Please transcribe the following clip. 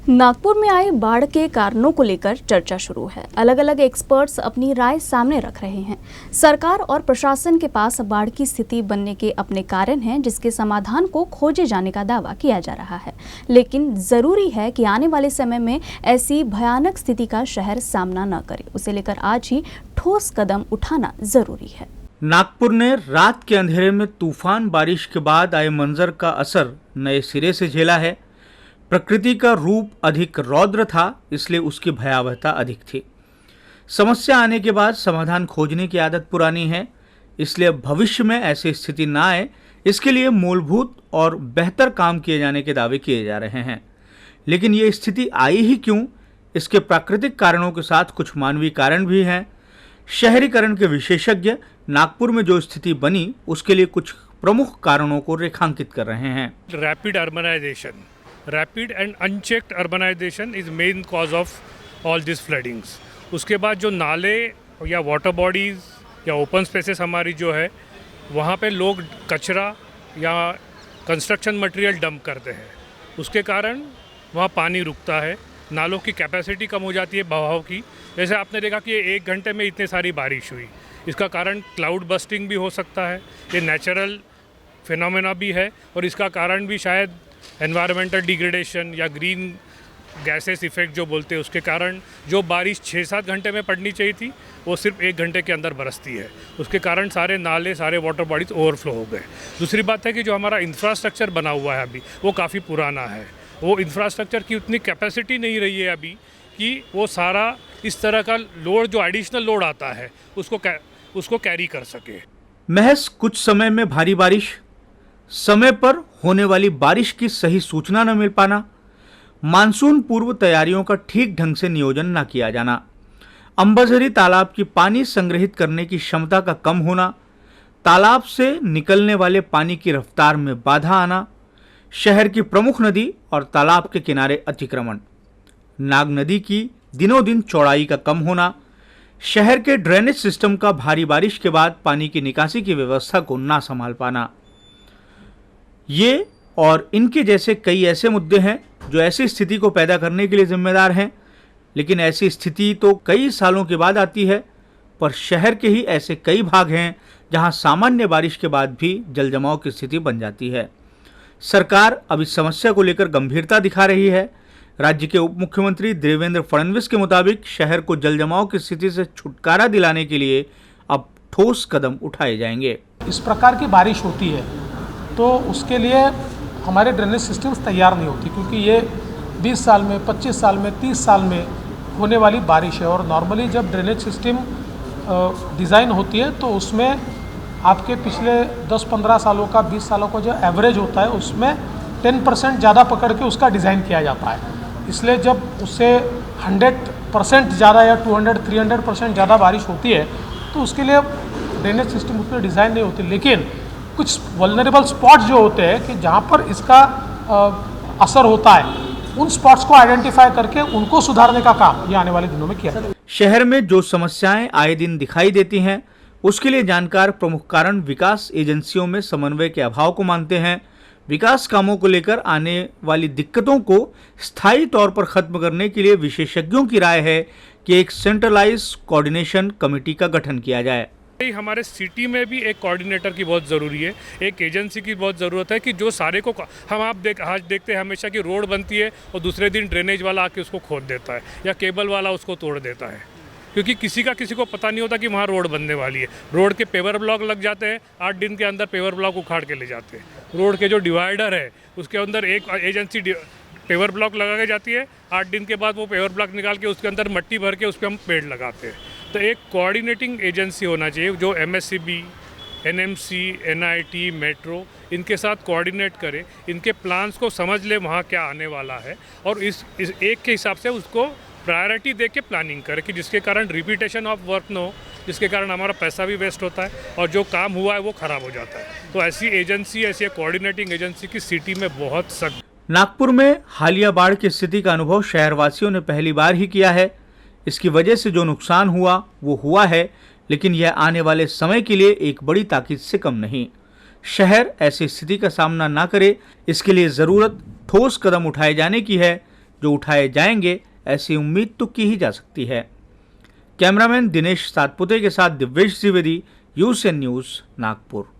नागपुर में आए बाढ़ के कारणों को लेकर चर्चा शुरू है। अलग अलग एक्सपर्ट्स अपनी राय सामने रख रहे हैं। सरकार और प्रशासन के पास बाढ़ की स्थिति बनने के अपने कारण हैं, जिसके समाधान को खोजे जाने का दावा किया जा रहा है। लेकिन जरूरी है कि आने वाले समय में ऐसी भयानक स्थिति का शहर सामना न करे। उसे लेकर आज ही ठोस कदम उठाना जरूरी है। नागपुर ने रात के अंधेरे में तूफान बारिश के बाद आए मंजर का असर नए सिरे से झेला है। प्रकृति का रूप अधिक रौद्र था, इसलिए उसकी भयावहता अधिक थी। समस्या आने के बाद समाधान खोजने की आदत पुरानी है, इसलिए भविष्य में ऐसी स्थिति ना आए, इसके लिए मूलभूत और बेहतर काम किए जाने के दावे किए जा रहे हैं। लेकिन ये स्थिति आई ही क्यों? इसके प्राकृतिक कारणों के साथ कुछ मानवीय कारण भी हैं। शहरीकरण के विशेषज्ञ नागपुर में जो स्थिति बनी, उसके लिए कुछ प्रमुख कारणों को रेखांकित कर रहे हैं। Rapid urbanisation, rapid and unchecked urbanisation is main cause of all this floodings. उसके बाद जो नाले या वाटर बॉडीज़ या ओपन स्पेसेस हमारी जो है, वहाँ पे लोग कचरा या कंस्ट्रक्शन मटेरियल डंप करते हैं। उसके कारण वहाँ पानी रुकता है, नालों की कैपेसिटी कम हो जाती है बहाव की। जैसे आपने देखा कि 1 घंटे में इतनी सारी बारिश हुई, इसका कारण क्लाउड बस्टिंग भी हो सकता है। ये नेचुरल फिनोमेना भी है और इसका कारण भी शायद एनवायरमेंटल डिग्रेडेशन या ग्रीन गैसेस इफेक्ट जो बोलते हैं, उसके कारण जो बारिश 6-7 घंटे में पड़नी चाहिए थी, वो सिर्फ 1 घंटे के अंदर बरसती है। उसके कारण सारे नाले, सारे वाटर बॉडीज ओवरफ्लो हो गए। दूसरी बात है कि जो हमारा इंफ्रास्ट्रक्चर बना हुआ है अभी, वो काफ़ी पुराना है। वो इंफ्रास्ट्रक्चर की उतनी कैपेसिटी नहीं रही है अभी कि वो सारा इस तरह का लोड, जो एडिशनल लोड आता है, उसको कैरी कर सके। महज कुछ समय में भारी बारिश, समय पर होने वाली बारिश की सही सूचना न मिल पाना, मानसून पूर्व तैयारियों का ठीक ढंग से नियोजन न किया जाना, अंबाझरी तालाब की पानी संग्रहित करने की क्षमता का कम होना, तालाब से निकलने वाले पानी की रफ्तार में बाधा आना, शहर की प्रमुख नदी और तालाब के किनारे अतिक्रमण, नाग नदी की दिनों दिन चौड़ाई का कम होना, शहर के ड्रेनेज सिस्टम का भारी बारिश के बाद पानी की निकासी की व्यवस्था को ना संभाल पाना। ये और इनके जैसे कई ऐसे मुद्दे हैं जो ऐसी स्थिति को पैदा करने के लिए जिम्मेदार हैं। लेकिन ऐसी स्थिति तो कई सालों के बाद आती है, पर शहर के ही ऐसे कई भाग हैं जहां सामान्य बारिश के बाद भी जलजमाव की स्थिति बन जाती है। सरकार अब इस समस्या को लेकर गंभीरता दिखा रही है। राज्य के उप मुख्यमंत्री देवेंद्र फडणवीस के मुताबिक शहर को जलजमाव की स्थिति से छुटकारा दिलाने के लिए अब ठोस कदम उठाए जाएंगे। इस प्रकार की बारिश होती है तो उसके लिए हमारे ड्रेनेज सिस्टम्स तैयार नहीं होती, क्योंकि ये 20 साल में, 25 साल में, 30 साल में होने वाली बारिश है। और नॉर्मली जब ड्रेनेज सिस्टम डिज़ाइन होती है तो उसमें आपके पिछले 10-15 सालों का, 20 सालों का जो एवरेज होता है, उसमें 10% ज़्यादा पकड़ के उसका डिज़ाइन किया जाता है। इसलिए जब उससे 100% ज़्यादा या 200-300% ज़्यादा बारिश होती है तो उसके लिए ड्रेनेज सिस्टम उस पर डिज़ाइन नहीं होती। लेकिन कुछ वल्नरेबल स्पॉट्स जो होते हैं कि जहाँ पर इसका असर होता है, उन स्पॉट्स को आइडेंटिफाई करके उनको सुधारने का काम ये आने वाले दिनों में किया जाएगा। शहर में जो समस्याएं आए दिन दिखाई देती हैं, उसके लिए जानकार प्रमुख कारण विकास एजेंसियों में समन्वय के अभाव को मानते हैं। विकास कामों को लेकर आने वाली दिक्कतों को स्थायी तौर पर खत्म करने के लिए विशेषज्ञों की राय है कि एक सेंट्रलाइज कोऑर्डिनेशन कमेटी का गठन किया जाए। हमारे सिटी में भी एक कोऑर्डिनेटर की बहुत ज़रूरी है, एक एजेंसी की बहुत ज़रूरत है कि जो सारे को हम आज देखते हैं हमेशा कि रोड बनती है और दूसरे दिन ड्रेनेज वाला आके उसको खोद देता है या केबल वाला उसको तोड़ देता है, क्योंकि किसी को पता नहीं होता कि वहाँ रोड बनने वाली है। रोड के पेवर ब्लॉक लग जाते हैं, 8 दिन के अंदर पेवर ब्लॉक उखाड़ के ले जाते हैं। रोड के जो डिवाइडर है उसके अंदर एक एजेंसी पेवर ब्लॉक लगा के जाती है, 8 दिन के बाद वो पेवर ब्लॉक निकाल के उसके अंदर मट्टी भर के उस पर हम पेड़ लगाते हैं। तो एक कोऑर्डिनेटिंग एजेंसी होना चाहिए जो MSCB, NMC, NIT, मेट्रो इनके साथ कोऑर्डिनेट करे, इनके प्लान्स को समझ ले वहाँ क्या आने वाला है और इस एक के हिसाब से उसको प्रायोरिटी दे के प्लानिंग करे कि जिसके कारण रिपीटेशन ऑफ वर्क न हो, जिसके कारण हमारा पैसा भी वेस्ट होता है और जो काम हुआ है वो ख़राब हो जाता है। तो ऐसी एजेंसी, ऐसी कोऑर्डिनेटिंग एजेंसी की सिटी में बहुत सख्त। नागपुर में हालिया बाढ़ की स्थिति का अनुभव शहरवासियों ने पहली बार ही किया है। इसकी वजह से जो नुकसान हुआ वो हुआ है, लेकिन यह आने वाले समय के लिए एक बड़ी ताकत से कम नहीं। शहर ऐसी स्थिति का सामना ना करे, इसके लिए ज़रूरत ठोस कदम उठाए जाने की है, जो उठाए जाएंगे, ऐसी उम्मीद तो की ही जा सकती है। कैमरामैन दिनेश सातपुते के साथ दिव्येश द्विवेदी, यूएसएन न्यूज़, नागपुर।